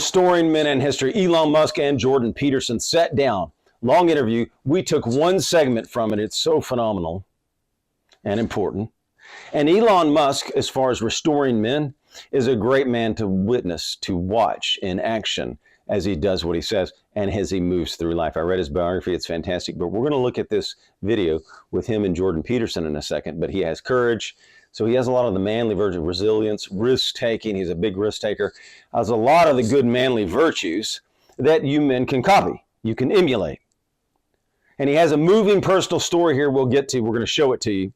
Restoring Men in History. Elon Musk and Jordan Peterson sat down. Long interview. We took one segment from it. It's so phenomenal and important. And Elon Musk, as far as restoring men, is a great man to witness, to watch in action as he does what he says and as he moves through life. I read his biography. It's fantastic. But we're going to look at this video with him and Jordan Peterson in a second. But he has courage. So he has a lot of the manly virtue, resilience, risk-taking. He's a big risk-taker. Has a lot of the good manly virtues that you men can copy. You can emulate. And he has a moving personal story here we'll get to. We're going to show it to you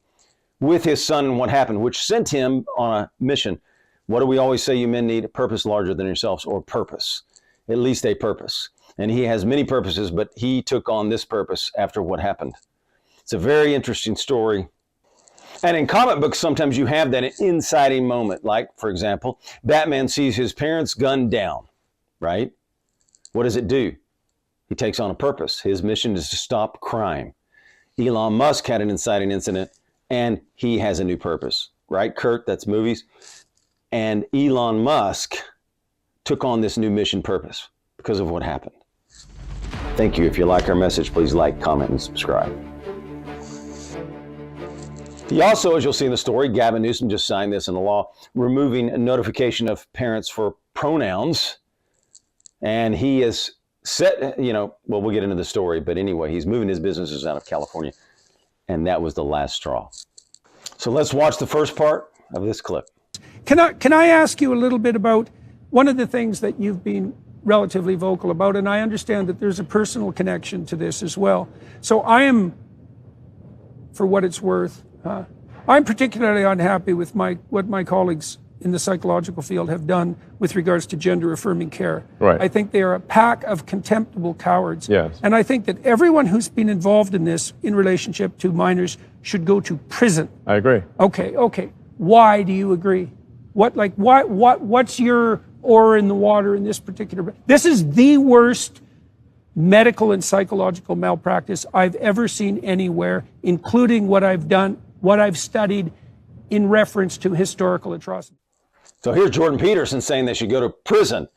with his son and what happened, which sent him on a mission. What do we always say you men need? A purpose larger than yourselves, or purpose, at least a purpose. And he has many purposes, but he took on this purpose after what happened. It's a very interesting story. And in comic books, sometimes you have that inciting moment. Like, for example, Batman sees his parents gunned down, right? What does it do? He takes on a purpose. His mission is to stop crime. Elon Musk had an inciting incident, and he has a new purpose, right, Kurt? That's movies. And Elon Musk took on this new mission purpose because of what happened. Thank you. If you like our message, please like, comment, and subscribe. He also, as you'll see in the story, Gavin Newsom just signed this into law, removing a notification of parents for pronouns. And he is set, well, we'll get into the story, but anyway, he's moving his businesses out of California. And that was the last straw. So let's watch the first part of this clip. Can I ask you a little bit about one of the things that you've been relatively vocal about, and I understand that there's a personal connection to this as well. So I am, for what it's worth, I'm particularly unhappy with what my colleagues in the psychological field have done with regards to gender-affirming care. Right. I think they are a pack of contemptible cowards. Yes. And I think that everyone who's been involved in this in relationship to minors should go to prison. I agree. Okay. Why do you agree? What's your oar in the water in this particular? This is the worst medical and psychological malpractice I've ever seen anywhere, including what I've done, what I've studied in reference to historical atrocity. So here's Jordan Peterson saying they should go to prison.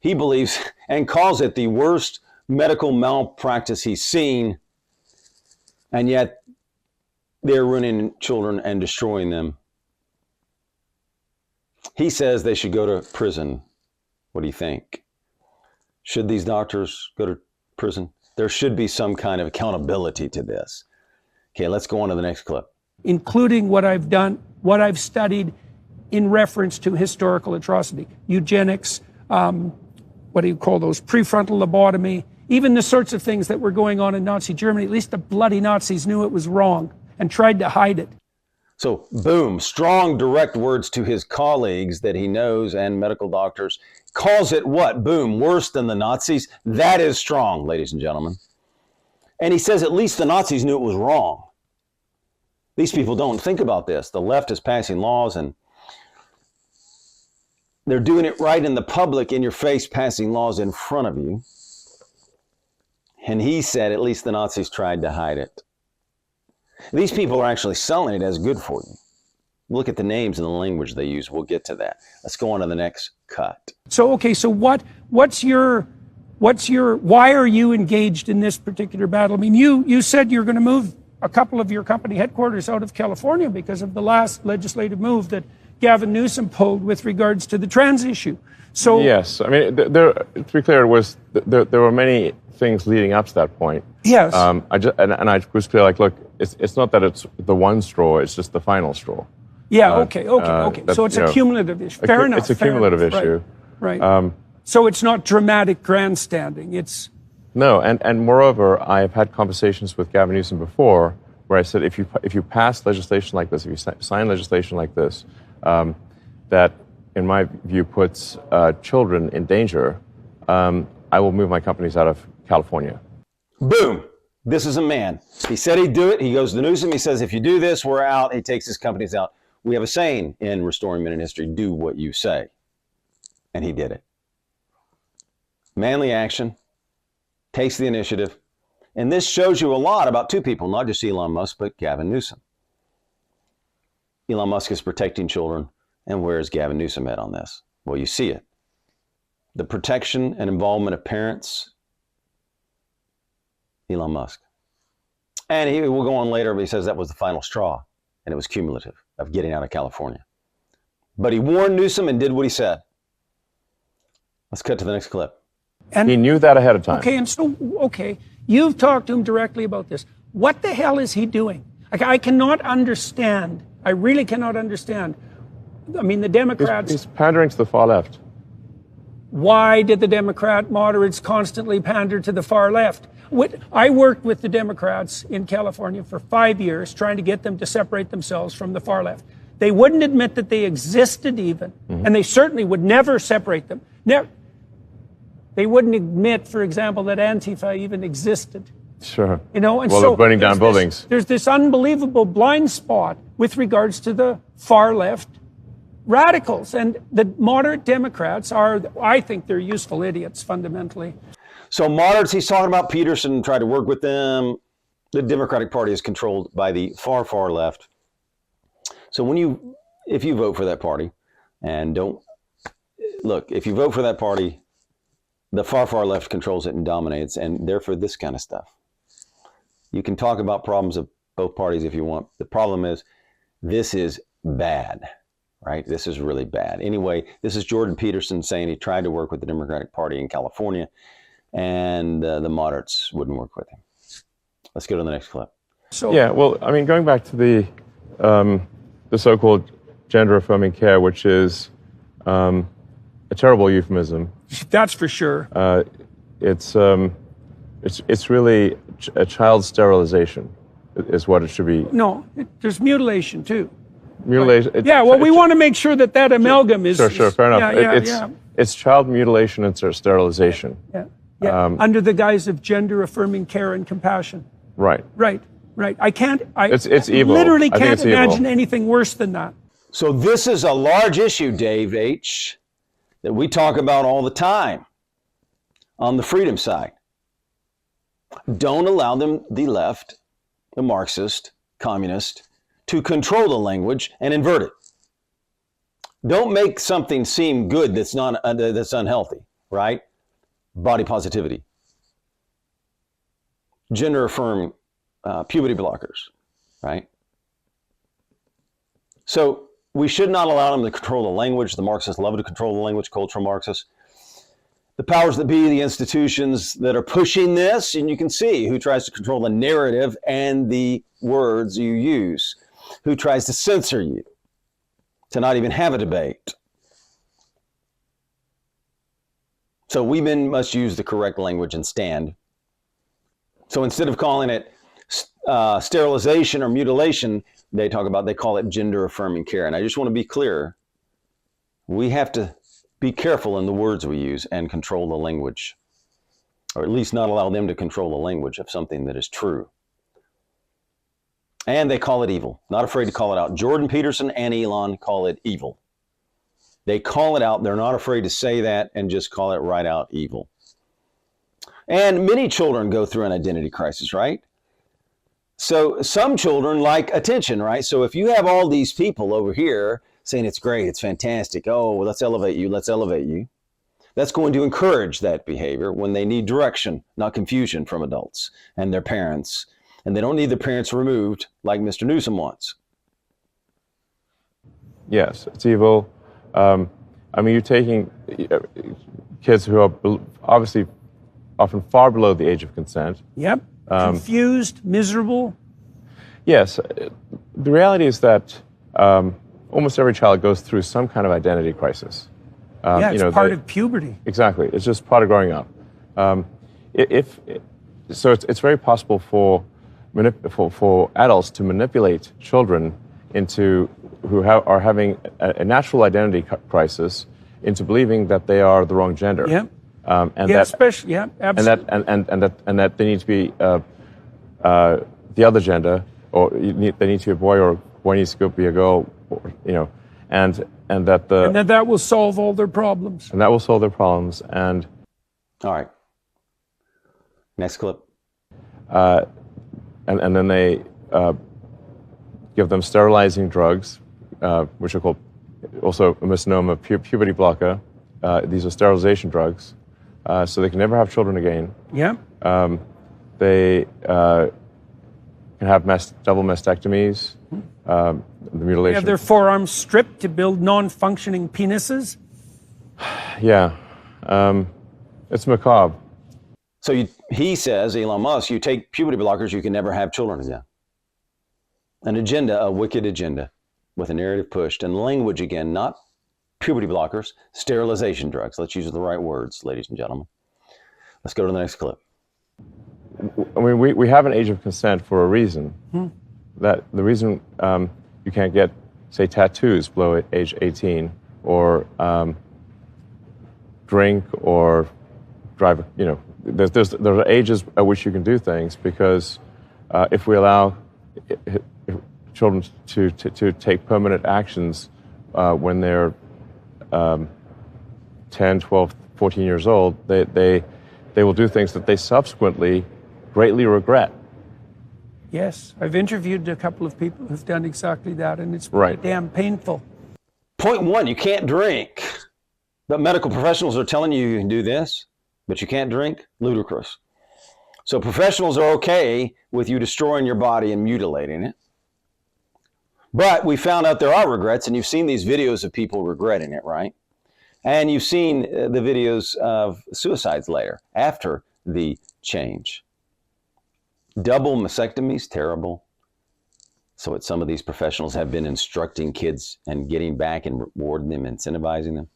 He believes and calls it the worst medical malpractice he's seen, and yet they're ruining children and destroying them. He says they should go to prison. What do you think? Should these doctors go to prison? There should be some kind of accountability to this. Okay, let's go on to the next clip. Including what I've done, what I've studied in reference to historical atrocity, eugenics, what do you call those, prefrontal lobotomy, even the sorts of things that were going on in Nazi Germany. At least the bloody Nazis knew it was wrong and tried to hide it. So, boom, strong, direct words to his colleagues that he knows and medical doctors. Calls it what? Boom, worse than the Nazis? That is strong, ladies and gentlemen. And he says at least the Nazis knew it was wrong. These people don't think about this. The left is passing laws and they're doing it right in the public, in your face, passing laws in front of you. And he said at least the Nazis tried to hide it. These people are actually selling it as good for you. Look at the names and the language they use. We'll get to that. Let's go on to the next cut. So, okay, so what's your, why are you engaged in this particular battle? I mean, you said you're going to move a couple of your company headquarters out of California because of the last legislative move that Gavin Newsom pulled with regards to the trans issue. So yes, I mean, to be clear, there were many things leading up to that point. Yes. I was clear, like, look, it's not that it's the one straw; it's just the final straw. Yeah. Okay. So it's a cumulative issue. Fair enough. It's a cumulative issue. Right. So it's not dramatic grandstanding. It's no, and moreover, I've had conversations with Gavin Newsom before where I said, if you pass legislation like this, if you sign legislation like this, that, in my view, puts children in danger, I will move my companies out of California. Boom. This is a man. He said he'd do it. He goes to Newsom. He says, if you do this, we're out. He takes his companies out. We have a saying in Restoring Men in History, do what you say. And he did it. Manly action, takes the initiative. And this shows you a lot about two people, not just Elon Musk, but Gavin Newsom. Elon Musk is protecting children. And where is Gavin Newsom at on this? Well, you see it. the protection and involvement of parents, Elon Musk. And he will go on later, but he says that was the final straw, and it was cumulative of getting out of California. But he warned Newsom and did what he said. Let's cut to the next clip. And He knew that ahead of time. Okay, you've talked to him directly about this. What the hell is he doing? I cannot understand. I really cannot understand. I mean, the Democrats. He's pandering to the far left. Why did the Democrat moderates constantly pander to the far left? I worked with the Democrats in California for 5 years, trying to get them to separate themselves from the far left. They wouldn't admit that they existed even, and they certainly would never separate them. They wouldn't admit, for example, that Antifa even existed. Sure. You know, and well, so they're burning down buildings. There's this unbelievable blind spot with regards to the far left radicals, and the moderate Democrats are, I think they're useful idiots fundamentally. So moderates, he's talking about Peterson, tried to work with them. The Democratic Party is controlled by the far, far left. So if you vote for that party, and if you vote for that party, the far, far left controls it and dominates, and therefore this kind of stuff. You can talk about problems of both parties if you want. The problem is, this is bad, right? This is really bad. Anyway, this is Jordan Peterson saying he tried to work with the Democratic Party in California, and the moderates wouldn't work with him. Let's go to the next clip. So Yeah, well, I mean, going back to the so-called gender-affirming care, which is a terrible euphemism. that's for sure. It's really a child sterilization, is what it should be. No, there's mutilation too. Mutilation. Yeah, well, we want to make sure that amalgam is. Sure, fair enough. Yeah. It's child mutilation and sterilization. Yeah. Under the guise of gender-affirming care and compassion. Right. Right. I can't. It's evil. Literally I think can't it's evil. imagine anything worse than that. So this is a large issue, Dave H., that we talk about all the time on the freedom side. Don't allow them, the left, the Marxist, communist, to control the language and invert it. Don't make something seem good that's that's unhealthy, right? Body positivity, gender affirming, puberty blockers, right? So we should not allow them to control the language. The Marxists love to control the language, cultural Marxists. The powers that be, the institutions that are pushing this, and you can see who tries to control the narrative and the words you use, who tries to censor you, to not even have a debate. So we men must use the correct language and stand. So instead of calling it sterilization or mutilation, they call it gender affirming care. And I just want to be clear, we have to be careful in the words we use and control the language, or at least not allow them to control the language of something that is true. And they call it evil, not afraid to call it out. Jordan Peterson and Elon call it evil. They call it out. They're not afraid to say that and just call it right out evil. And many children go through an identity crisis, right? So some children like attention, right? So if you have all these people over here saying it's great, it's fantastic, oh, well, let's elevate you, that's going to encourage that behavior when they need direction, not confusion from adults and their parents. And they don't need their parents removed like Mr. Newsom wants. Yes, it's evil. I mean, you're taking kids who are obviously often far below the age of consent. Yep. Confused, miserable. Yes. The reality is that almost every child goes through some kind of identity crisis. It's part of puberty. Exactly. It's just part of growing up. It's very possible for adults to manipulate children who are having a natural identity crisis into believing that they are the wrong gender. Yep. Absolutely. And that they need to be the other gender, or they need to be a boy, or boy needs to be a girl, and that will solve all their problems. And that will solve their problems. And all right. Next clip. And then they give them sterilizing drugs, which are called also a misnomer, puberty blocker, these are sterilization drugs, so they can never have children again. Yeah. They can have double mastectomies, the They mutilation. have their forearms stripped to build non-functioning penises. Yeah, it's macabre. So he says, Elon Musk, you take puberty blockers, you can never have children again. An agenda, a wicked agenda, with a narrative pushed, and language again, not puberty blockers, sterilization drugs. Let's use the right words, ladies and gentlemen. Let's go to the next clip. I mean, we have an age of consent for a reason. That the reason you can't get, say, tattoos below age 18, or drink or drive. You know, there are ages at which you can do things, because if we allow children to take permanent actions when they're 10, 12, 14 years old, they will do things that they subsequently greatly regret. Yes, I've interviewed a couple of people who've done exactly that, and it's Right. damn painful. Point one, you can't drink. But medical professionals are telling you you can do this, but you can't drink? Ludicrous. So professionals are okay with you destroying your body and mutilating it. But we found out there are regrets, and you've seen these videos of people regretting it, right? And you've seen the videos of suicides later, after the change. Double mastectomies, terrible. So what some of these professionals have been instructing kids and getting back and rewarding them, incentivizing them.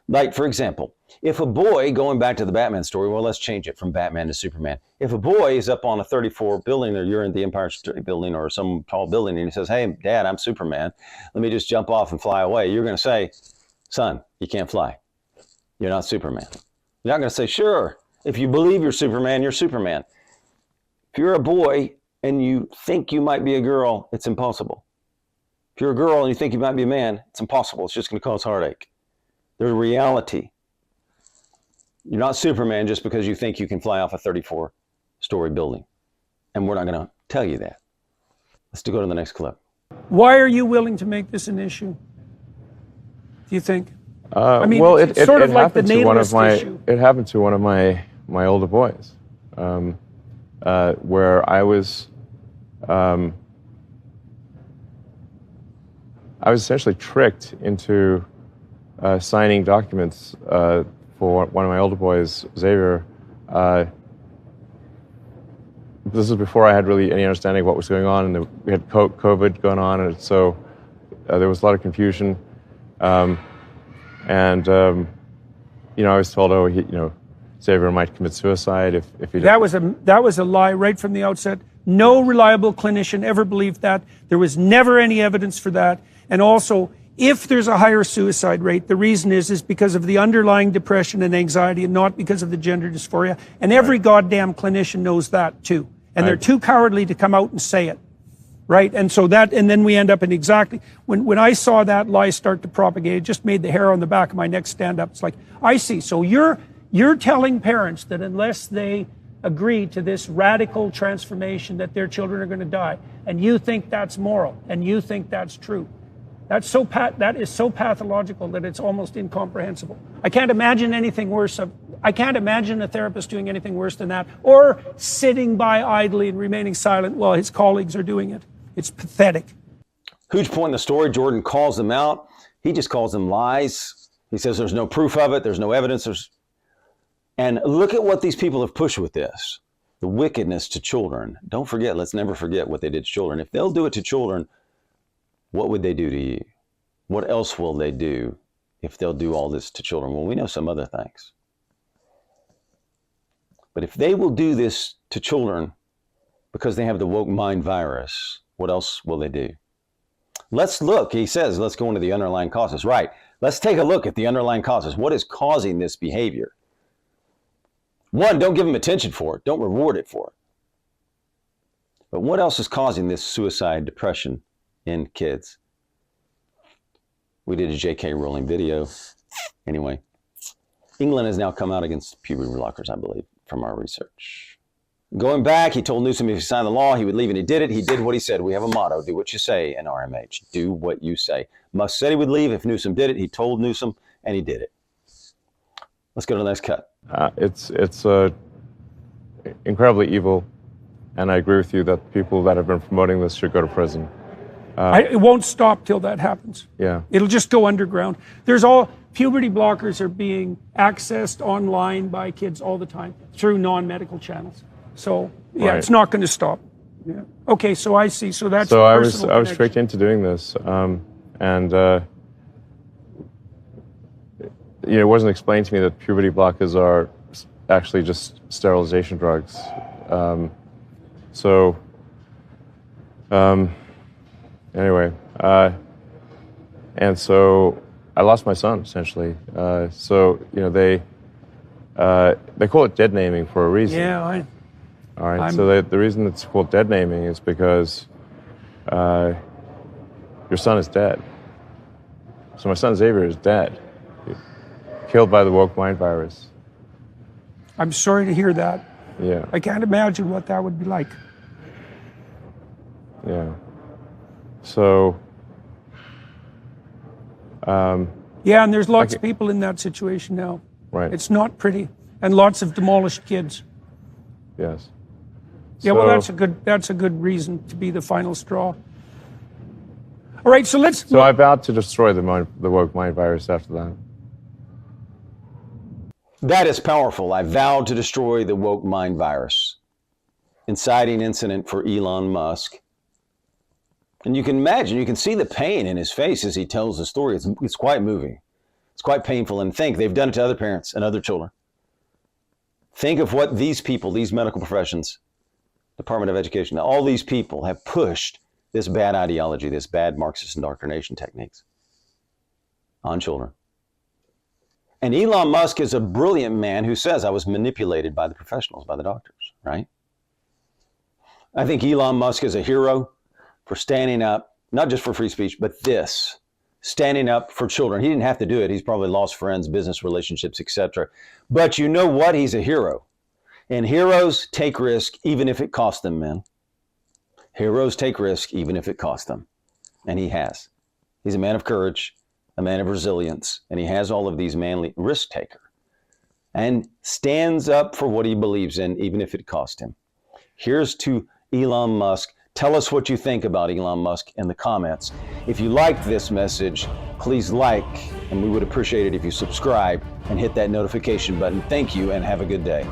Like, for example, if a boy, going back to the Batman story, well, let's change it from Batman to Superman. If a boy is up on a 34 building, or you're in the Empire State Building or some tall building, and he says, hey, Dad, I'm Superman. Let me just jump off and fly away. You're going to say, son, you can't fly. You're not Superman. You're not going to say, sure, if you believe you're Superman, you're Superman. If you're a boy and you think you might be a girl, it's impossible. If you're a girl and you think you might be a man, it's impossible. It's just going to cause heartache. There's a reality. You're not Superman just because you think you can fly off a 34-story building. And we're not going to tell you that. Let's go to the next clip. Why are you willing to make this an issue? Do you think? I mean, well, it's sort of like the natalist issue. It happened to one of my older boys, where I was essentially tricked into signing documents for one of my older boys, Xavier. This is before I had really any understanding of what was going on, and we had COVID going on, and so there was a lot of confusion. You know, I was told, Xavier might commit suicide if he did. That was a lie right from the outset. No reliable clinician ever believed that. There was never any evidence for that. And also, if there's a higher suicide rate, the reason is because of the underlying depression and anxiety, and not because of the gender dysphoria. And every goddamn clinician knows that too. And they're too cowardly to come out and say it. Right? And so and then we end up in exactly, when I saw that lie start to propagate, it just made the hair on the back of my neck stand up. It's like, I see. So you're telling parents that unless they agree to this radical transformation, that their children are going to die, and you think that's moral, and you think that's true. That is so pathological that it's almost incomprehensible. I can't imagine anything worse. I can't imagine a therapist doing anything worse than that, or sitting by idly and remaining silent while his colleagues are doing it. It's pathetic. Huge point in the story. Jordan calls them out. He just calls them lies. He says there's no proof of it. There's no evidence. And look at what these people have pushed with this. The wickedness to children. Don't forget, let's never forget what they did to children. If they'll do it to children, what would they do to you? What else will they do if they'll do all this to children? Well, we know some other things. But if they will do this to children because they have the woke mind virus, what else will they do? Let's look, he says, let's go into the underlying causes. Right, let's take a look at the underlying causes. What is causing this behavior? One, don't give them attention for it. Don't reward it for it. But what else is causing this suicide, depression in kids? We did a J.K. Rowling video. Anyway, England has now come out against puberty blockers, I believe, from our research. Going back, he told Newsom if he signed the law, he would leave, and he did it. He did what he said. We have a motto, do what you say in RMH. Do what you say. Musk said he would leave if Newsom did it. He told Newsom, and he did it. Let's go to the next cut. It's incredibly evil, and I agree with you that people that have been promoting this should go to prison. It won't stop till that happens. Yeah. It'll just go underground. There's all puberty blockers are being accessed online by kids all the time through non-medical channels. So yeah, Right. it's not going to stop. Yeah. Okay, so I see. So that's So I personal was tricked connection. into doing this, and it wasn't explained to me that puberty blockers are actually just sterilization drugs. Anyway, and so I lost my son essentially. They call it dead naming for a reason. Yeah, All right. So the reason it's called dead naming is because your son is dead. So my son Xavier is dead, killed by the woke mind virus. I'm sorry to hear that. Yeah. I can't imagine what that would be like. Yeah. So. Yeah, and there's lots of people in that situation now. Right. It's not pretty, and lots of demolished kids. Yes. Yeah, well, So- that's a good reason to be the final straw. All right, so let's. So I vowed to destroy the woke mind virus after that. That is powerful. I vowed to destroy the woke mind virus. Inciting incident for Elon Musk. And you can imagine, you can see the pain in his face as he tells the story. It's quite moving. It's quite painful. And think, they've done it to other parents and other children. Think of what these people, these medical professions, Department of Education, all these people have pushed this bad ideology, this bad Marxist indoctrination techniques on children. And Elon Musk is a brilliant man who says, I was manipulated by the professionals, by the doctors, right? I think Elon Musk is a hero for standing up, not just for free speech, but standing up for children. He didn't have to do it. He's probably lost friends, business relationships, etc. But you know what? He's a hero. And heroes take risk even if it costs them, men. Heroes take risk even if it costs them. And he has. He's a man of courage, a man of resilience, and he has all of these manly risk taker and stands up for what he believes in, even if it costs him. Here's to Elon Musk. Tell us what you think about Elon Musk in the comments. If you liked this message, please like, and we would appreciate it if you subscribe and hit that notification button. Thank you and have a good day.